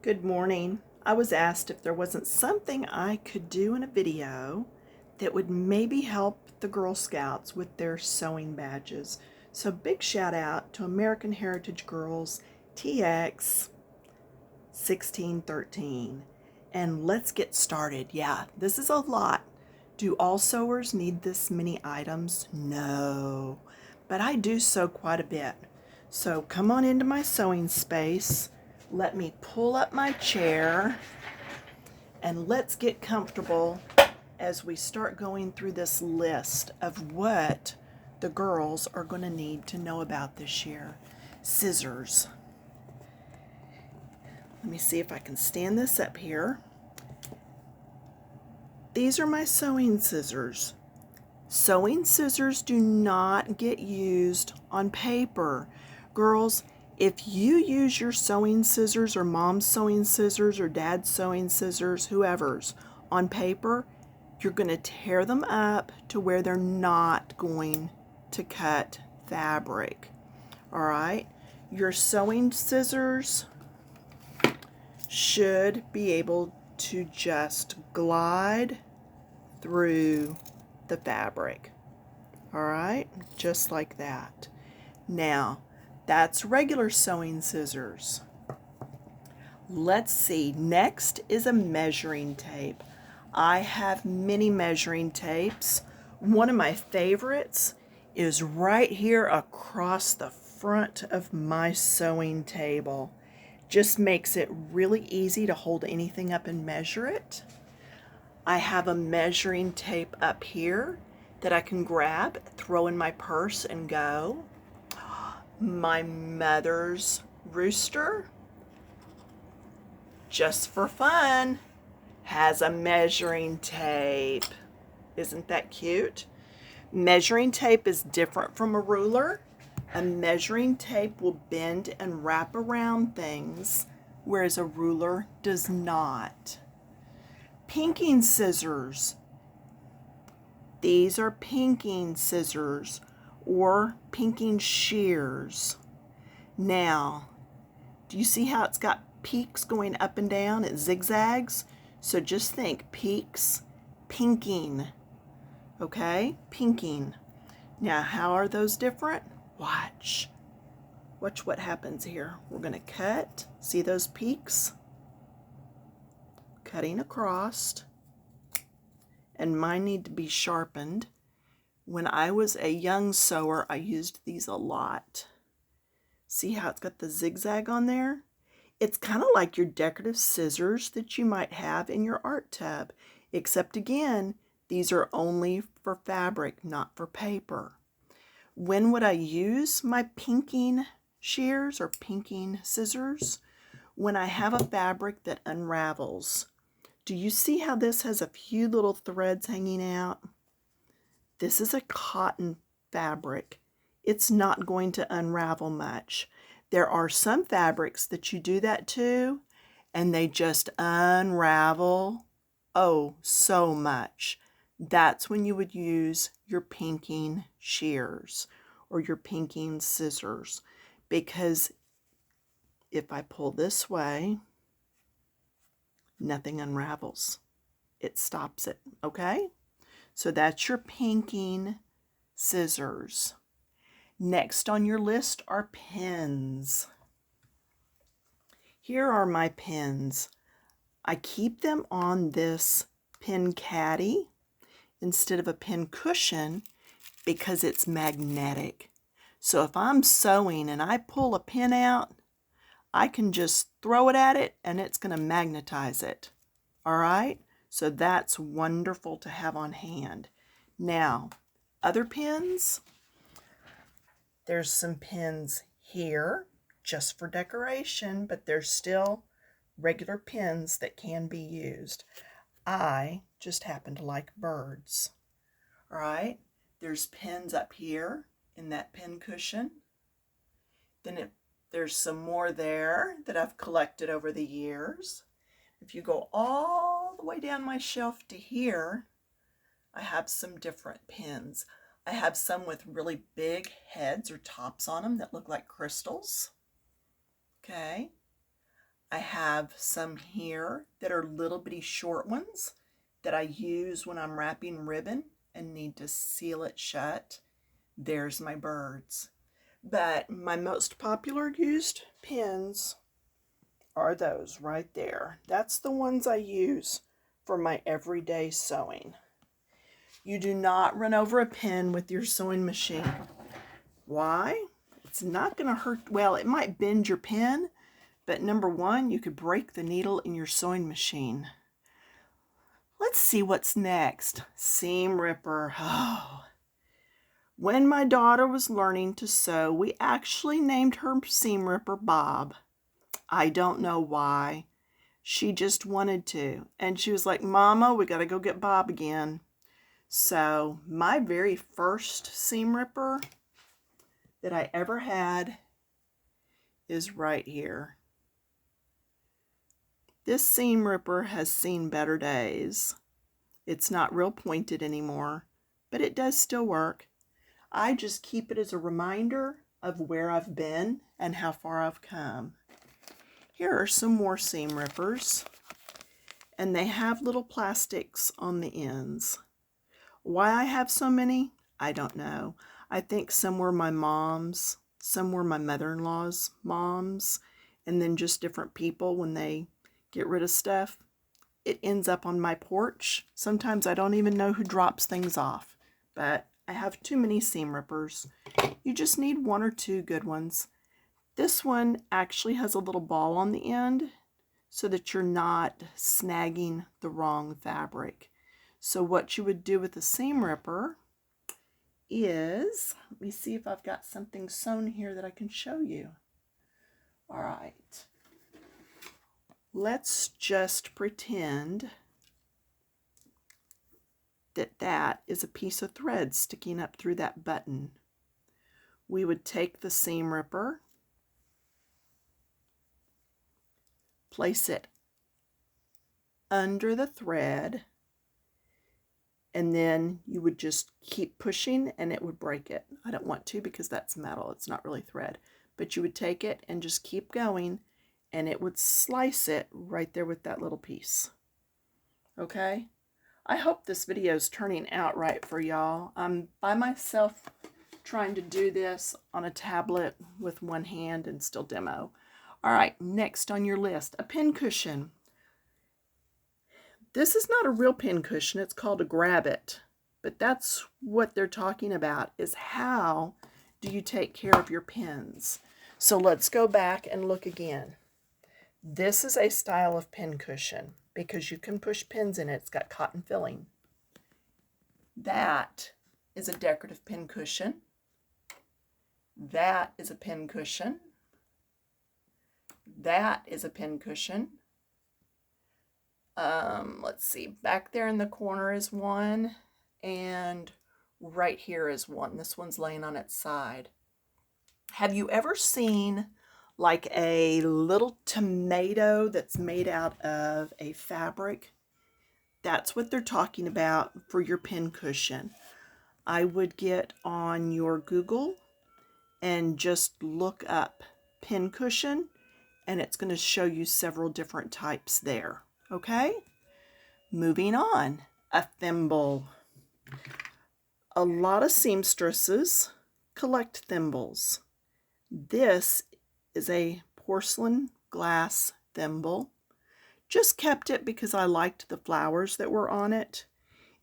Good morning. I was asked if there wasn't something I could do in a video that would maybe help the Girl Scouts with their sewing badges. So big shout out to American Heritage Girls TX 1613. And let's get started. Yeah, this is a lot. Do all sewers need this many items? No, but I do sew quite a bit. So come on into my sewing space. Let me pull up my chair and let's get comfortable as we start going through this list of what the girls are going to need to know about this year. Scissors. Let me see if I can stand this up here. These are my sewing scissors. Sewing scissors do not get used on paper. Girls, if you use your sewing scissors or mom's sewing scissors or dad's sewing scissors, whoever's, on paper, you're going to tear them up to where they're not going to cut fabric. All right? Your sewing scissors should be able to just glide through the fabric. All right? Just like that. Now, that's regular sewing scissors. Let's see. Next is a measuring tape. I have many measuring tapes. One of my favorites is right here across the front of my sewing table. Just makes it really easy to hold anything up and measure it. I have a measuring tape up here that I can grab, throw in my purse and go. My mother's rooster, just for fun, has a measuring tape. Isn't that cute? Measuring tape is different from a ruler. A measuring tape will bend and wrap around things, whereas a ruler does not. Pinking scissors. These are pinking scissors or pinking shears. Now, do you see how it's got peaks going up and down? It zigzags. So just think peaks, pinking. Okay, pinking. Now, how are those different? Watch. Watch what happens here. We're going to cut. See those peaks? Cutting across. And mine need to be sharpened. When I was a young sewer, I used these a lot. See how it's got the zigzag on there? It's kind of like your decorative scissors that you might have in your art tub, except again, these are only for fabric, not for paper. When would I use my pinking shears or pinking scissors? When I have a fabric that unravels. Do you see how this has a few little threads hanging out? This is a cotton fabric. It's not going to unravel much. There are some fabrics that you do that to, and they just unravel, oh, so much. That's when you would use your pinking shears or your pinking scissors. Because if I pull this way, nothing unravels. It stops it, okay? So that's your pinking scissors. Next on your list are pins. Here are my pins. I keep them on this pin caddy instead of a pin cushion because it's magnetic. So if I'm sewing and I pull a pin out, I can just throw it at it and it's going to magnetize it. All right? So that's wonderful to have on hand. Now, other pins. There's some pins here just for decoration, but there's still regular pins that can be used. I just happen to like birds. All right? There's pins up here in that pin cushion. Then there's some more there that I've collected over the years. If you go all the way down my shelf to here, I have some different pins. I have some with really big heads or tops on them that look like crystals. Okay. I have some here that are little bitty short ones that I use when I'm wrapping ribbon and need to seal it shut. There's my birds. But my most popular used pins are those right there. That's the ones I use for my everyday sewing. You do not run over a pin with your sewing machine. Why? It's not going to hurt. Well, it might bend your pin, but number one, you could break the needle in your sewing machine. Let's see what's next. Seam ripper. Oh. When my daughter was learning to sew, we actually named her seam ripper Bob. I don't know why. She just wanted to. And she was like, Mama, we got to go get Bob again. So my very first seam ripper that I ever had is right here. This seam ripper has seen better days. It's not real pointed anymore, but it does still work. I just keep it as a reminder of where I've been and how far I've come. Here are some more seam rippers, and they have little plastics on the ends. Why I have so many, I don't know. I think some were my mom's, some were my mother-in-law's mom's, and then just different people when they get rid of stuff. It ends up on my porch. Sometimes I don't even know who drops things off, but I have too many seam rippers. You just need one or two good ones. This one actually has a little ball on the end so that you're not snagging the wrong fabric. So what you would do with a seam ripper is, let me see if I've got something sewn here that I can show you. All right. Let's just pretend that that is a piece of thread sticking up through that button. We would take the seam ripper, place it under the thread, and then you would just keep pushing and it would break it. I don't want to because that's metal. It's not really thread. But you would take it and just keep going and it would slice it right there with that little piece. Okay? I hope this video is turning out right for y'all. I'm by myself trying to do this on a tablet with one hand and still demo. All right, next on your list, a pin cushion. This is not a real pin cushion. It's called a grab it. But that's what they're talking about, is how do you take care of your pins. So let's go back and look again. This is a style of pin cushion because you can push pins in it. It's got cotton filling. That is a decorative pin cushion. That is a pin cushion. That is a pin cushion. Let's see, back there in the corner is one, and right here is one. This one's laying on its side. Have you ever seen like a little tomato that's made out of a fabric? That's what they're talking about for your pin cushion. I would get on your Google and just look up pin cushion, and it's going to show you several different types there. Okay? Moving on. A thimble. A lot of seamstresses collect thimbles. This is a porcelain glass thimble. Just kept it because I liked the flowers that were on it.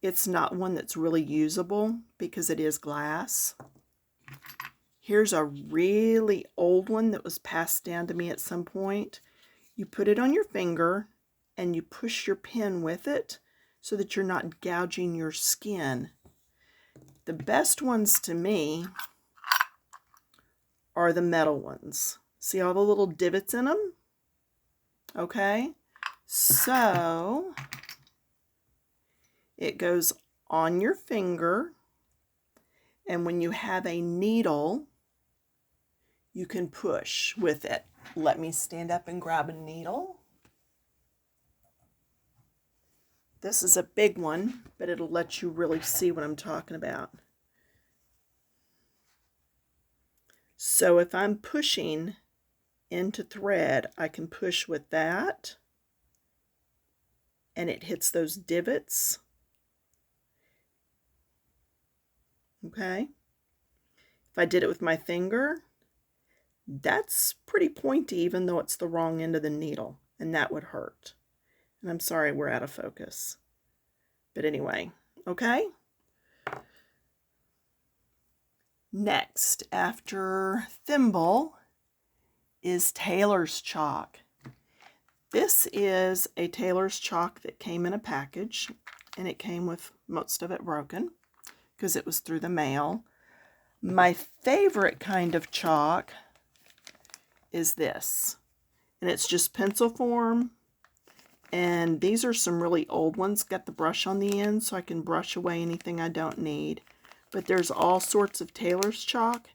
It's not one that's really usable because it is glass. Here's a really old one that was passed down to me at some point. You put it on your finger and you push your pin with it so that you're not gouging your skin. The best ones to me are the metal ones. See all the little divots in them? Okay, so it goes on your finger, and when you have a needle, you can push with it. Let me stand up and grab a needle. This is a big one, but it'll let you really see what I'm talking about. So if I'm pushing into thread, I can push with that and it hits those divots. Okay. If I did it with my finger, that's pretty pointy even though it's the wrong end of the needle, and that would hurt. And I'm sorry we're out of focus. But anyway, okay? Next, after thimble, is tailor's chalk. This is a tailor's chalk that came in a package, and it came with most of it broken because it was through the mail. My favorite kind of chalk is this, and it's just pencil form, and these are some really old ones. Got the brush on the end so I can brush away anything I don't need. But there's all sorts of tailor's chalk,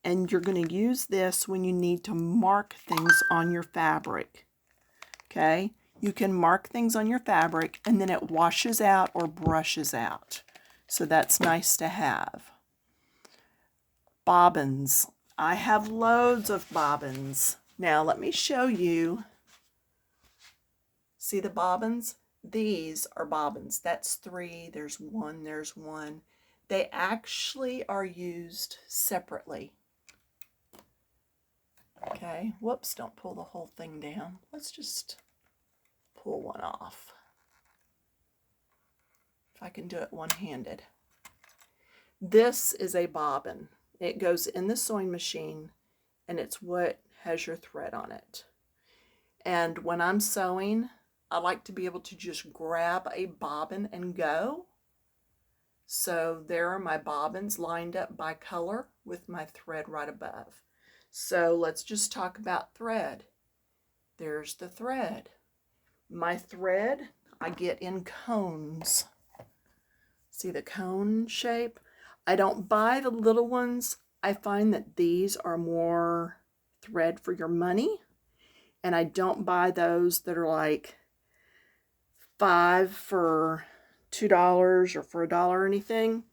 and you're going to use this when you need to mark things on your fabric. Okay, you can mark things on your fabric and then it washes out or brushes out, so that's nice to have. Bobbins. I have loads of bobbins. Now let me show you. See the bobbins? These are bobbins. That's 3. There's 1. There's 1. They actually are used separately. Okay. Whoops, don't pull the whole thing down. Let's just pull one off. If I can do it one-handed. This is a bobbin. It goes in the sewing machine, and it's what has your thread on it. And when I'm sewing, I like to be able to just grab a bobbin and go. So there are my bobbins lined up by color with my thread right above. So let's just talk about thread. There's the thread. My thread I get in cones. See the cone shape? I don't buy the little ones. I find that these are more thread for your money. And I don't buy those that are like 5 for $2 or for $1 or anything.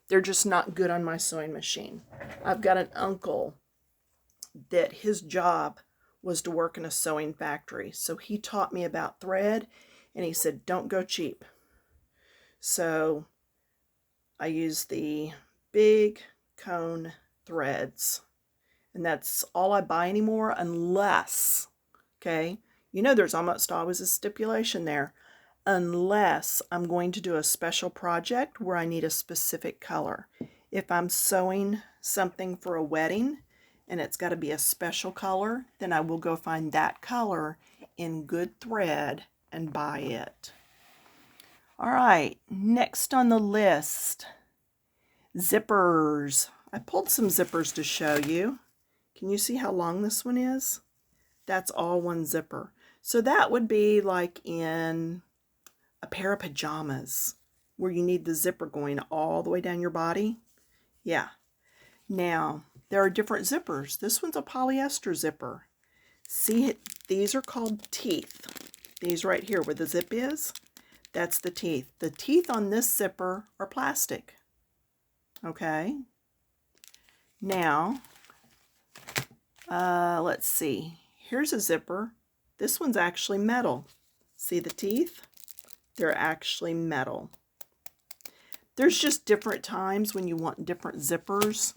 They're just not good on my sewing machine. I've got an uncle that his job was to work in a sewing factory. So he taught me about thread, and he said, don't go cheap. So I use the big cone threads, and that's all I buy anymore, unless, okay, you know there's almost always a stipulation there, unless I'm going to do a special project where I need a specific color. If I'm sewing something for a wedding and it's got to be a special color, then I will go find that color in good thread and buy it. All right, next on the list, zippers. I pulled some zippers to show you. Can you see how long this one is? That's all one zipper. So that would be like in a pair of pajamas where you need the zipper going all the way down your body. Yeah. Now, there are different zippers. This one's a polyester zipper. See, these are called teeth. These right here where the zip is, that's the teeth. The teeth on this zipper are plastic. Okay. Now, let's see. Here's a zipper. This one's actually metal. See the teeth? They're actually metal. There's just different times when you want different zippers.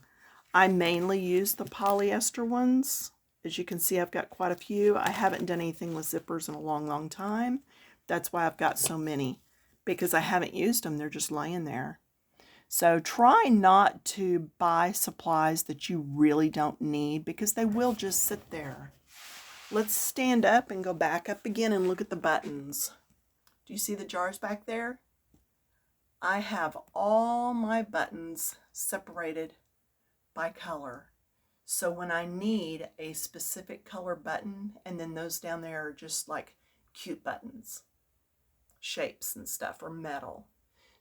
I mainly use the polyester ones. As you can see, I've got quite a few. I haven't done anything with zippers in a long, long time. That's why I've got so many, because I haven't used them. They're just laying there. So try not to buy supplies that you really don't need, because they will just sit there. Let's stand up and go back up again and look at the buttons. Do you see the jars back there? I have all my buttons separated by color. So when I need a specific color button, and then those down there are just like cute buttons, shapes and stuff, or metal.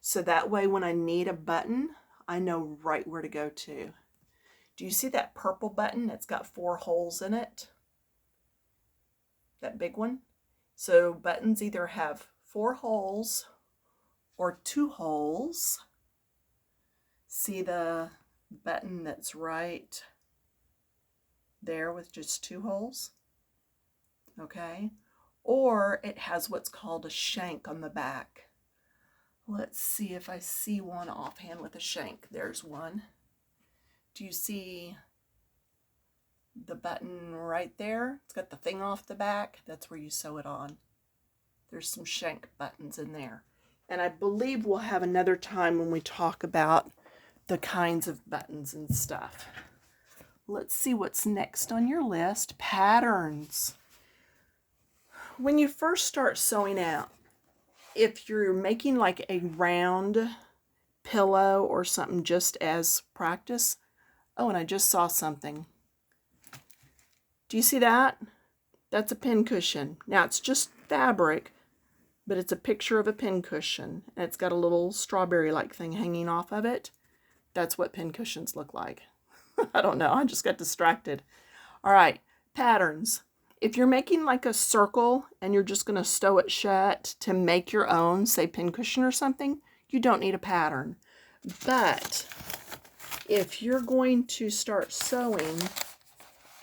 So that way when I need a button, I know right where to go to. Do you see that purple button? It's got 4 holes in it. That big one. So buttons either have 4 holes or 2 holes. See the button that's right there with just 2 holes? okay? Or it has what's called a shank on the back. Let's see if I see one offhand with a shank. There's one. Do you see the button right there? It's got the thing off the back. That's where you sew it on. There's some shank buttons in there. And I believe we'll have another time when we talk about the kinds of buttons and stuff. Let's see what's next on your list. Patterns. When you first start sewing out, if you're making like a round pillow or something just as practice. Oh, and I just saw something. Do you see that? That's a pin cushion. Now it's just fabric, but it's a picture of a pin cushion. And it's got a little strawberry-like thing hanging off of it. That's what pin cushions look like. I don't know. I just got distracted. All right, patterns. If you're making like a circle and you're just going to sew it shut to make your own, say pin cushion or something, you don't need a pattern. But if you're going to start sewing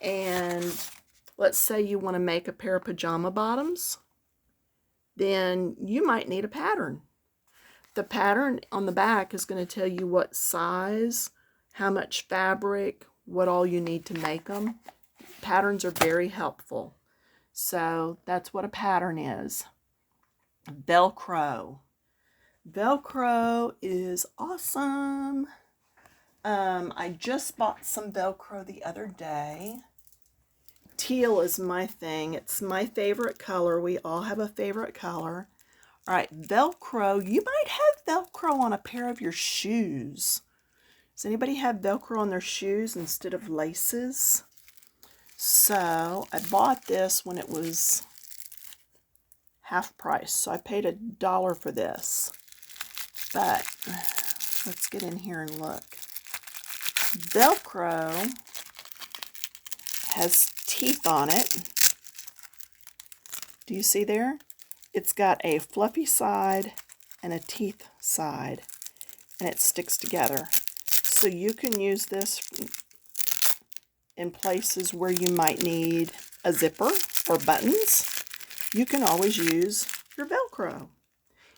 and let's say you want to make a pair of pajama bottoms, then you might need a pattern. The pattern on the back is going to tell you what size, how much fabric, what all you need to make them. Patterns are very helpful. So that's what a pattern is. Velcro. Velcro is awesome. I just bought some Velcro the other day. Teal is my thing. It's my favorite color. We all have a favorite color. All right, Velcro. You might have Velcro on a pair of your shoes. Does anybody have Velcro on their shoes instead of laces? So I bought this when it was half price. So I paid $1 for this. But let's get in here and look. Velcro has teeth on it. Do you see there? It's got a fluffy side and a teeth side, and it sticks together. So you can use this in places where you might need a zipper or buttons. You can always use your Velcro.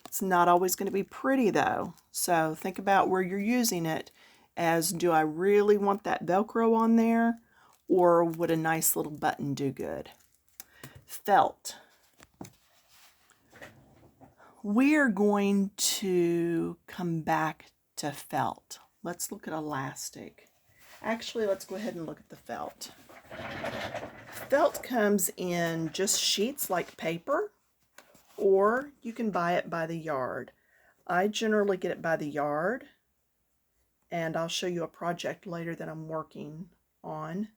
It's not always going to be pretty though. So think about where you're using it as, do I really want that Velcro on there, or would a nice little button do good? Felt. We're going to come back to felt. Let's look at elastic. Actually, let's go ahead and look at the felt. Felt comes in just sheets like paper, or you can buy it by the yard. I generally get it by the yard, and I'll show you a project later that I'm working on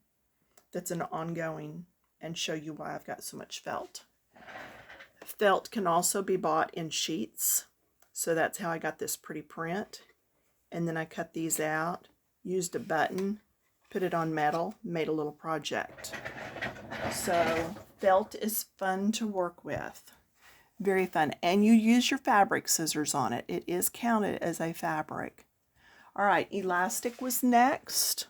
that's an ongoing and show you why I've got so much felt. Felt can also be bought in sheets, so that's how I got this pretty print. And then I cut these out, used a button, put it on metal, made a little project. So felt is fun to work with. Very fun. And you use your fabric scissors on it. It is counted as a fabric. All right, elastic was next.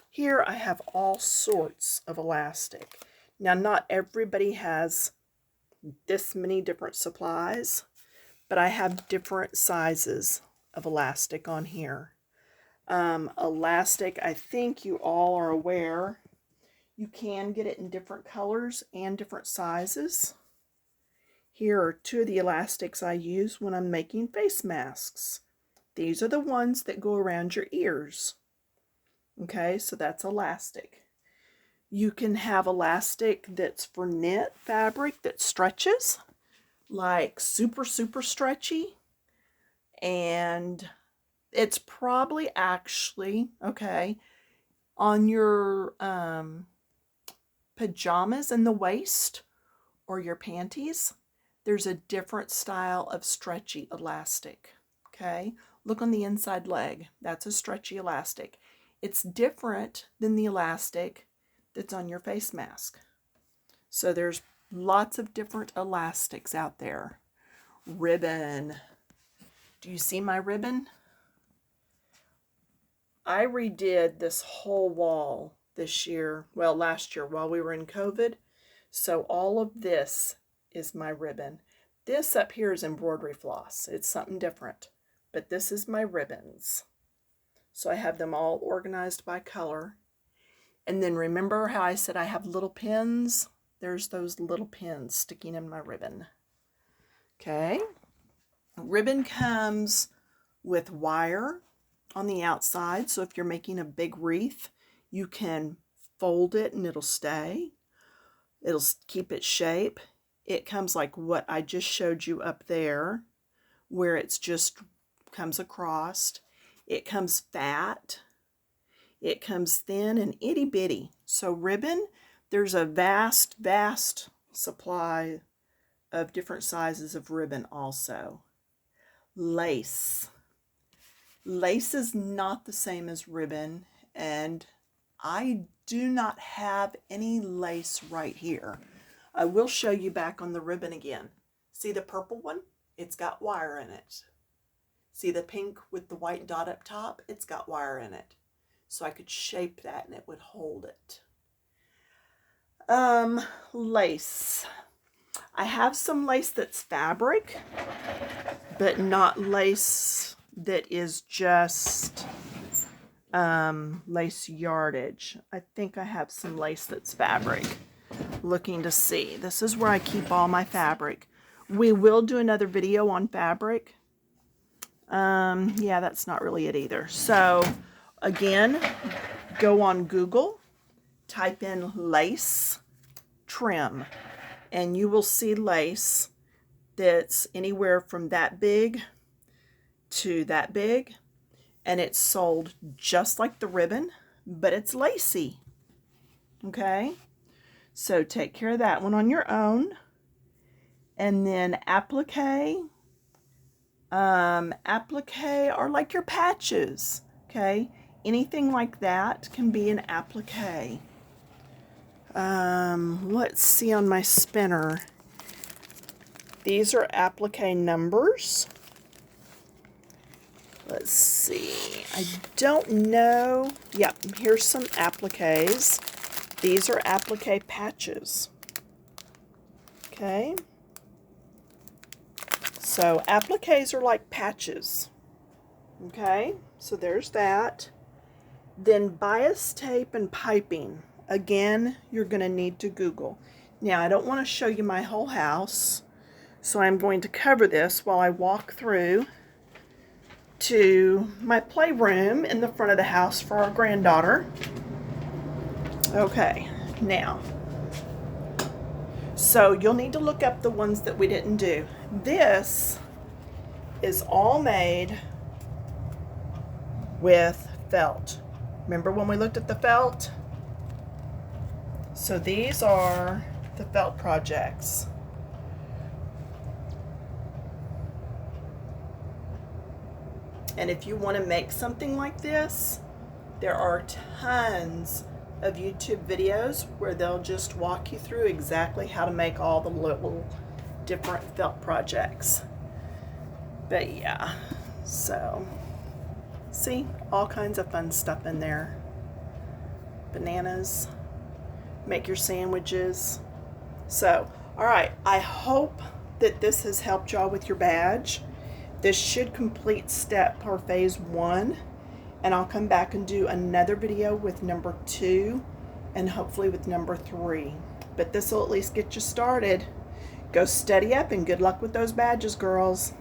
Here I have all sorts of elastic. Now, not everybody has this many different supplies, but I have different sizes of elastic on here. Elastic, I think you all are aware, you can get it in different colors and different sizes. Here are two of the elastics I use when I'm making face masks. These are the ones that go around your ears. Okay, so that's elastic. You can have elastic that's for knit fabric that stretches, like super, super stretchy. And it's probably actually, okay, on your pajamas in the waist or your panties, there's a different style of stretchy elastic, okay? Look on the inside leg. That's a stretchy elastic. It's different than the elastic that's on your face mask. So there's lots of different elastics out there. Ribbon. Do you see my ribbon? I redid this whole wall this year, well, last year while we were in COVID. So all of this is my ribbon. This up here is embroidery floss. It's something different, but this is my ribbons. So I have them all organized by color. And then remember how I said I have little pins? There's those little pins sticking in my ribbon. Okay. Ribbon comes with wire on the outside. So if you're making a big wreath, you can fold it and it'll stay. It'll keep its shape. It comes like what I just showed you up there, where it's just comes across. It comes fat. It comes thin and itty bitty. So ribbon, there's a vast, vast supply of different sizes of ribbon also. Lace. Lace is not the same as ribbon, and I do not have any lace right here. I will show you back on the ribbon again. See the purple one? It's got wire in it. See the pink with the white dot up top? It's got wire in it. So I could shape that and it would hold it. Lace. I have some lace that's fabric, but not lace that is just lace yardage. I think I have some lace that's fabric. Looking to see. This is where I keep all my fabric. We will do another video on fabric. Yeah, that's not really it either. So again, go on Google, type in lace trim, and you will see lace that's anywhere from that big to that big, and it's sold just like the ribbon, but it's lacy. Okay, so take care of that one on your own. And then applique. Applique are like your patches. Okay, anything like that can be an applique. Let's see on my spinner. These are applique numbers. Let's see. I don't know. Yep, here's some appliques. These are applique patches. Okay. So appliques are like patches. Okay, so there's that. Then bias tape and piping. Again, you're going to need to Google. Now, I don't want to show you my whole house, so I'm going to cover this while I walk through to my playroom in the front of the house for our granddaughter. Okay, now, so you'll need to look up the ones that we didn't do. This is all made with felt. Remember when we looked at the felt? So these are the felt projects. And if you want to make something like this, there are tons of YouTube videos where they'll just walk you through exactly how to make all the little different felt projects. But yeah, so see, all kinds of fun stuff in there. Bananas, make your sandwiches. So, all right, I hope that this has helped y'all with your badge. This should complete step or phase 1, and I'll come back and do another video with number 2 and hopefully with number 3. But this will at least get you started. Go steady up and good luck with those badges, girls.